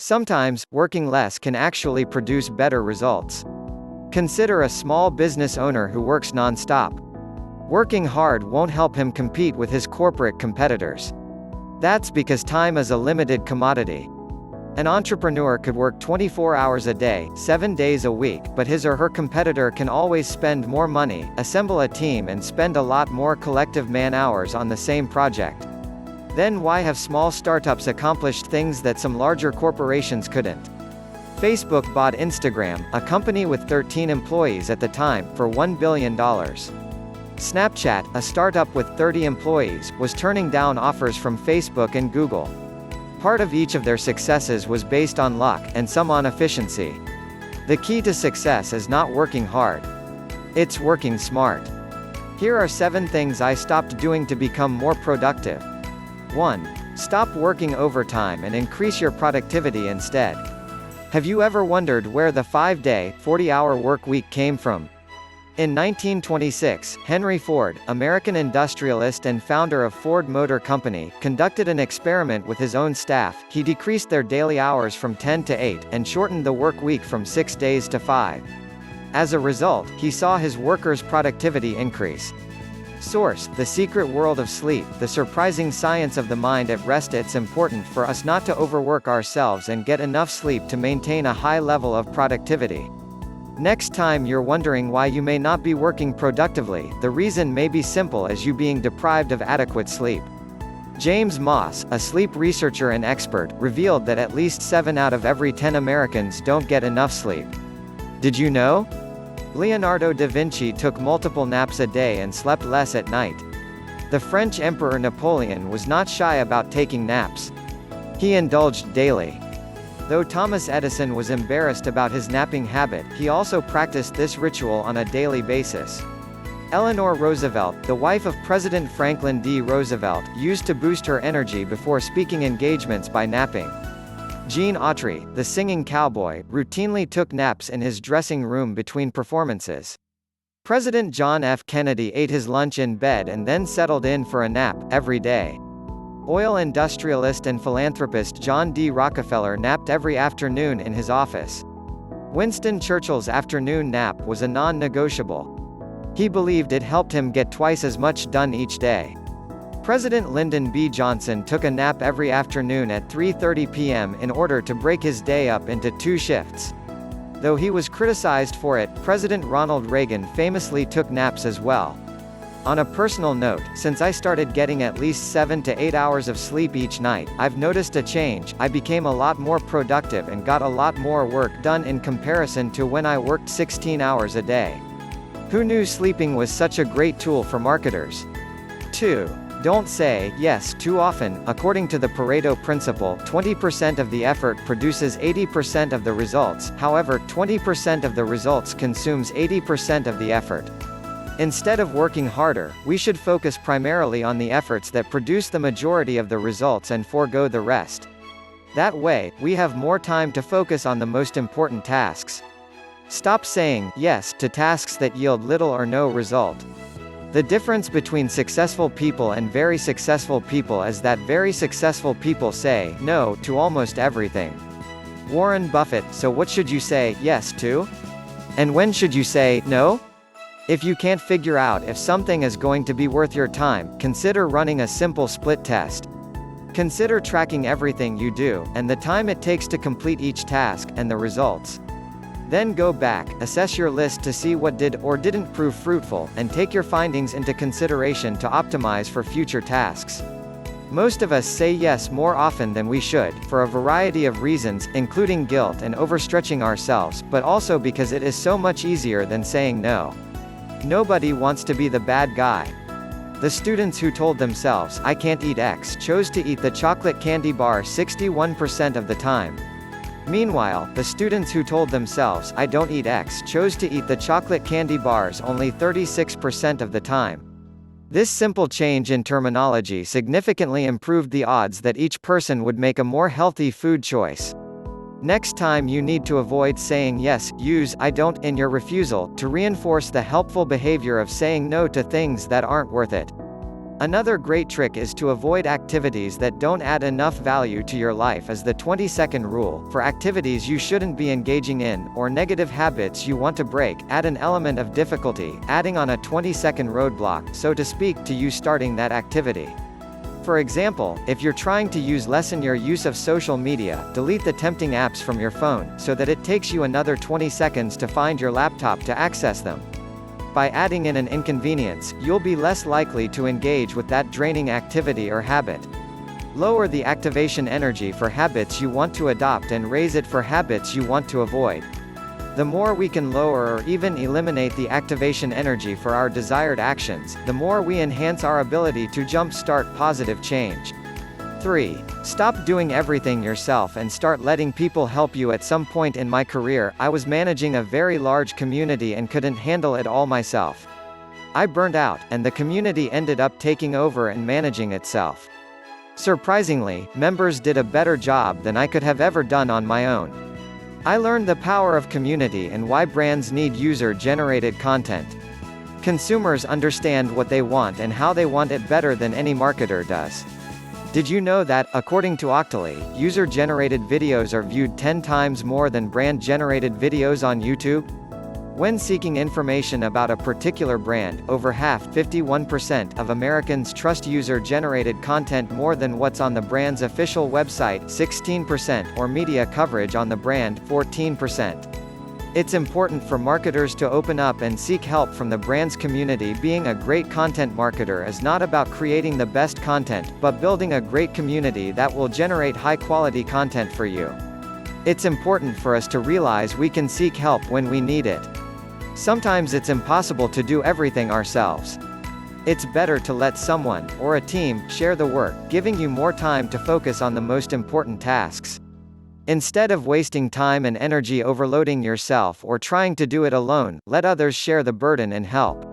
Sometimes, working less can actually produce better results. Consider a small business owner who works non-stop. Working hard won't help him compete with his corporate competitors. That's because time is a limited commodity. An entrepreneur could work 24 hours a day, 7 days a week, but his or her competitor can always spend more money, assemble a team and spend a lot more collective man-hours on the same project. Then why have small startups accomplished things that some larger corporations couldn't? Facebook bought Instagram, a company with 13 employees at the time, for $1 billion. Snapchat, a startup with 30 employees, was turning down offers from Facebook and Google. Part of each of their successes was based on luck, and some on efficiency. The key to success is not working hard. It's working smart. Here are 7 things I stopped doing to become more productive. 1. Stop working overtime and increase your productivity instead. Have you ever wondered where the 5-day, 40-hour work week came from? In 1926, Henry Ford, American industrialist and founder of Ford Motor Company, conducted an experiment with his own staff. He decreased their daily hours from 10 to 8, and shortened the work week from 6 days to 5. As a result, he saw his workers' productivity increase. Source: The Secret World of Sleep, the surprising science of the mind at rest. It's important for us not to overwork ourselves and get enough sleep to maintain a high level of productivity. Next time you're wondering why you may not be working productively, the reason may be simple as you being deprived of adequate sleep. James Moss, a sleep researcher and expert, revealed that at least 7 out of every 10 Americans don't get enough sleep. Did you know? Leonardo da Vinci took multiple naps a day and slept less at night. The French Emperor Napoleon was not shy about taking naps. He indulged daily. Though Thomas Edison was embarrassed about his napping habit, he also practiced this ritual on a daily basis. Eleanor Roosevelt, the wife of President Franklin D. Roosevelt, used to boost her energy before speaking engagements by napping. Gene Autry, the singing cowboy, routinely took naps in his dressing room between performances. President John F. Kennedy ate his lunch in bed and then settled in for a nap, every day. Oil industrialist and philanthropist John D. Rockefeller napped every afternoon in his office. Winston Churchill's afternoon nap was a non-negotiable. He believed it helped him get twice as much done each day. President Lyndon B. Johnson took a nap every afternoon at 3:30 p.m. in order to break his day up into 2 shifts. Though he was criticized for it, President Ronald Reagan famously took naps as well. On a personal note, since I started getting at least 7 to 8 hours of sleep each night, I've noticed a change. I became a lot more productive and got a lot more work done in comparison to when I worked 16 hours a day. Who knew sleeping was such a great tool for marketers? 2. Don't say yes too often. According to the Pareto principle, 20% of the effort produces 80% of the results. However, 20% of the results consumes 80% of the effort. Instead of working harder, we should focus primarily on the efforts that produce the majority of the results and forego the rest. That way, we have more time to focus on the most important tasks. Stop saying yes to tasks that yield little or no result. The difference between successful people and very successful people is that very successful people say no to almost everything. Warren Buffett. So what should you say yes to? And when should you say no? If you can't figure out if something is going to be worth your time, consider running a simple split test. Consider tracking everything you do, and the time it takes to complete each task, and the results. Then go back, assess your list to see what did or didn't prove fruitful, and take your findings into consideration to optimize for future tasks. Most of us say yes more often than we should, for a variety of reasons, including guilt and overstretching ourselves, but also because it is so much easier than saying no. Nobody wants to be the bad guy. The students who told themselves, "I can't eat X," chose to eat the chocolate candy bar 61% of the time. Meanwhile, the students who told themselves, "I don't eat X," chose to eat the chocolate candy bars only 36% of the time. This simple change in terminology significantly improved the odds that each person would make a more healthy food choice. Next time you need to avoid saying yes, use "I don't" in your refusal, to reinforce the helpful behavior of saying no to things that aren't worth it. Another great trick is to avoid activities that don't add enough value to your life, as the 20-second rule. For activities you shouldn't be engaging in, or negative habits you want to break, add an element of difficulty, adding on a 20-second roadblock, so to speak, to you starting that activity. For example, if you're trying to lessen your use of social media, delete the tempting apps from your phone, so that it takes you another 20 seconds to find your laptop to access them. By adding in an inconvenience, you'll be less likely to engage with that draining activity or habit. Lower the activation energy for habits you want to adopt and raise it for habits you want to avoid. The more we can lower or even eliminate the activation energy for our desired actions, the more we enhance our ability to jump-start positive change. 3. Stop doing everything yourself and start letting people help you. At some point in my career, I was managing a very large community and couldn't handle it all myself. I burned out, and the community ended up taking over and managing itself. Surprisingly, members did a better job than I could have ever done on my own. I learned the power of community and why brands need user-generated content. Consumers understand what they want and how they want it better than any marketer does. Did you know that, according to Octoly, user-generated videos are viewed 10 times more than brand-generated videos on YouTube? When seeking information about a particular brand, over half, 51%, of Americans trust user-generated content more than what's on the brand's official website, 16%, or media coverage on the brand, 14%. It's important for marketers to open up and seek help from the brand's community. Being a great content marketer is not about creating the best content, but building a great community that will generate high-quality content for you. It's important for us to realize we can seek help when we need it. Sometimes it's impossible to do everything ourselves. It's better to let someone, or a team, share the work, giving you more time to focus on the most important tasks. Instead of wasting time and energy overloading yourself or trying to do it alone, let others share the burden and help.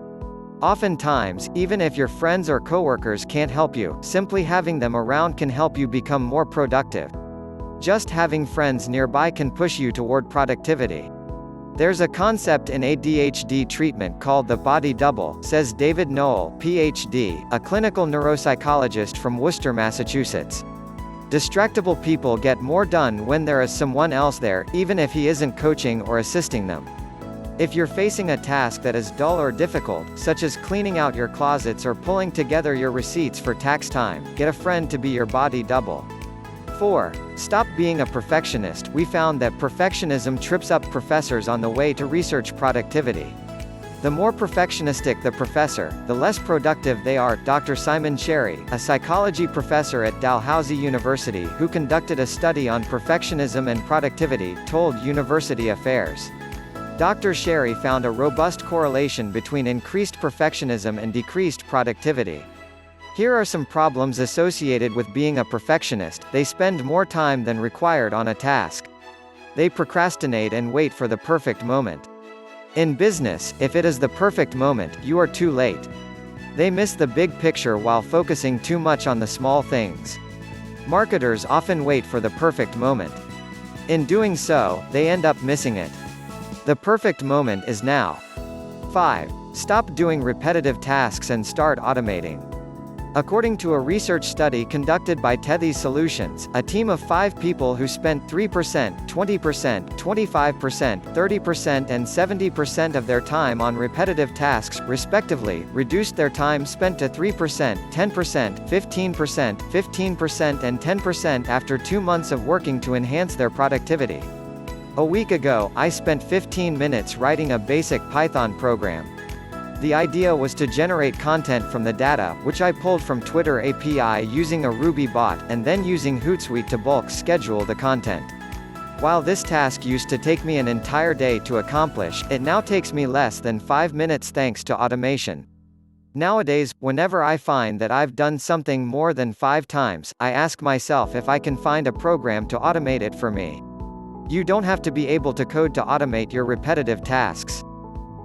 Oftentimes, even if your friends or coworkers can't help you, simply having them around can help you become more productive. Just having friends nearby can push you toward productivity. There's a concept in ADHD treatment called the body double, says David Knoll, Ph.D., a clinical neuropsychologist from Worcester, Massachusetts. Distractible people get more done when there is someone else there, even if he isn't coaching or assisting them. If you're facing a task that is dull or difficult, such as cleaning out your closets or pulling together your receipts for tax time, get a friend to be your body double. 4. Stop being a perfectionist. We found that perfectionism trips up professors on the way to research productivity. The more perfectionistic the professor, the less productive they are. Dr. Simon Sherry, a psychology professor at Dalhousie University who conducted a study on perfectionism and productivity, told University Affairs. Dr. Sherry found a robust correlation between increased perfectionism and decreased productivity. Here are some problems associated with being a perfectionist. They spend more time than required on a task. They procrastinate and wait for the perfect moment. In business, if it is the perfect moment, you are too late. They miss the big picture while focusing too much on the small things. Marketers often wait for the perfect moment. In doing so, they end up missing it. The perfect moment is now. 5. Stop doing repetitive tasks and start automating. According to a research study conducted by Tethy Solutions, a team of 5 people who spent 3%, 20%, 25%, 30% and 70% of their time on repetitive tasks, respectively, reduced their time spent to 3%, 10%, 15%, 15% and 10% after 2 months of working to enhance their productivity. A week ago, I spent 15 minutes writing a basic Python program. The idea was to generate content from the data, which I pulled from Twitter API using a Ruby bot, and then using Hootsuite to bulk schedule the content. While this task used to take me an entire day to accomplish, it now takes me less than 5 minutes thanks to automation. Nowadays, whenever I find that I've done something more than 5 times, I ask myself if I can find a program to automate it for me. You don't have to be able to code to automate your repetitive tasks.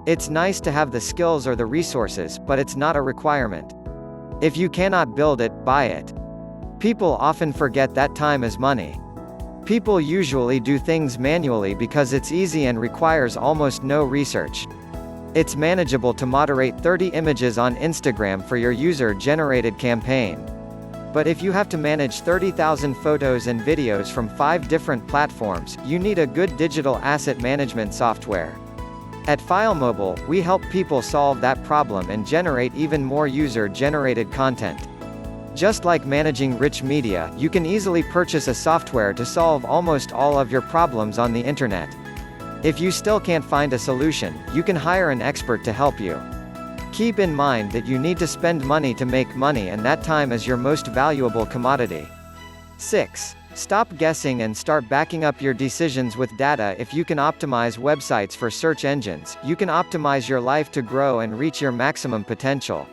It's nice to have the skills or the resources, but it's not a requirement. If you cannot build it, buy it. People often forget that time is money. People usually do things manually because it's easy and requires almost no research. It's manageable to moderate 30 images on Instagram for your user-generated campaign. But if you have to manage 30,000 photos and videos from 5 different platforms, you need a good digital asset management software. At FileMobile, we help people solve that problem and generate even more user-generated content. Just like managing rich media, you can easily purchase a software to solve almost all of your problems on the internet. If you still can't find a solution, you can hire an expert to help you. Keep in mind that you need to spend money to make money, and that time is your most valuable commodity. 6. Stop guessing and start backing up your decisions with data. If you can optimize websites for search engines, you can optimize your life to grow and reach your maximum potential.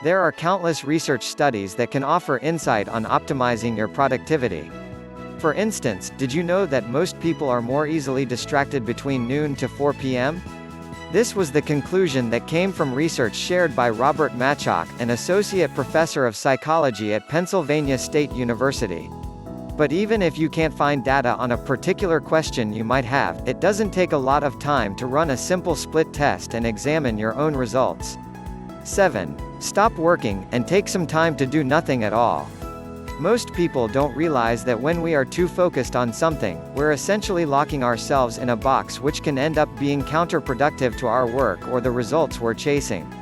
There are countless research studies that can offer insight on optimizing your productivity. For instance, did you know that most people are more easily distracted between noon to 4 p.m.? This was the conclusion that came from research shared by Robert Matchok, an associate professor of psychology at Pennsylvania State University. But even if you can't find data on a particular question you might have, it doesn't take a lot of time to run a simple split test and examine your own results. 7. Stop working, and take some time to do nothing at all. Most people don't realize that when we are too focused on something, we're essentially locking ourselves in a box, which can end up being counterproductive to our work or the results we're chasing.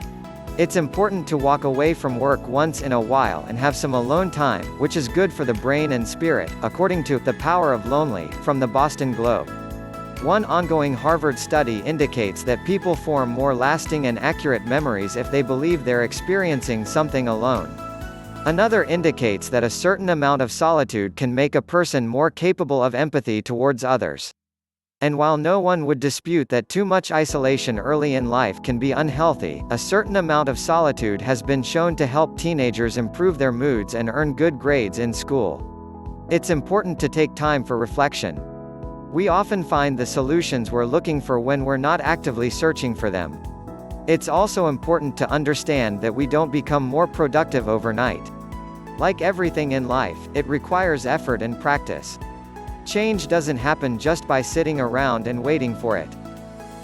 It's important to walk away from work once in a while and have some alone time, which is good for the brain and spirit, according to The Power of Lonely, from the Boston Globe. One ongoing Harvard study indicates that people form more lasting and accurate memories if they believe they're experiencing something alone. Another indicates that a certain amount of solitude can make a person more capable of empathy towards others. And while no one would dispute that too much isolation early in life can be unhealthy, a certain amount of solitude has been shown to help teenagers improve their moods and earn good grades in school. It's important to take time for reflection. We often find the solutions we're looking for when we're not actively searching for them. It's also important to understand that we don't become more productive overnight. Like everything in life, it requires effort and practice. Change doesn't happen just by sitting around and waiting for it.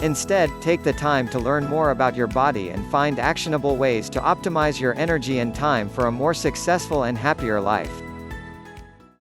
Instead, take the time to learn more about your body and find actionable ways to optimize your energy and time for a more successful and happier life.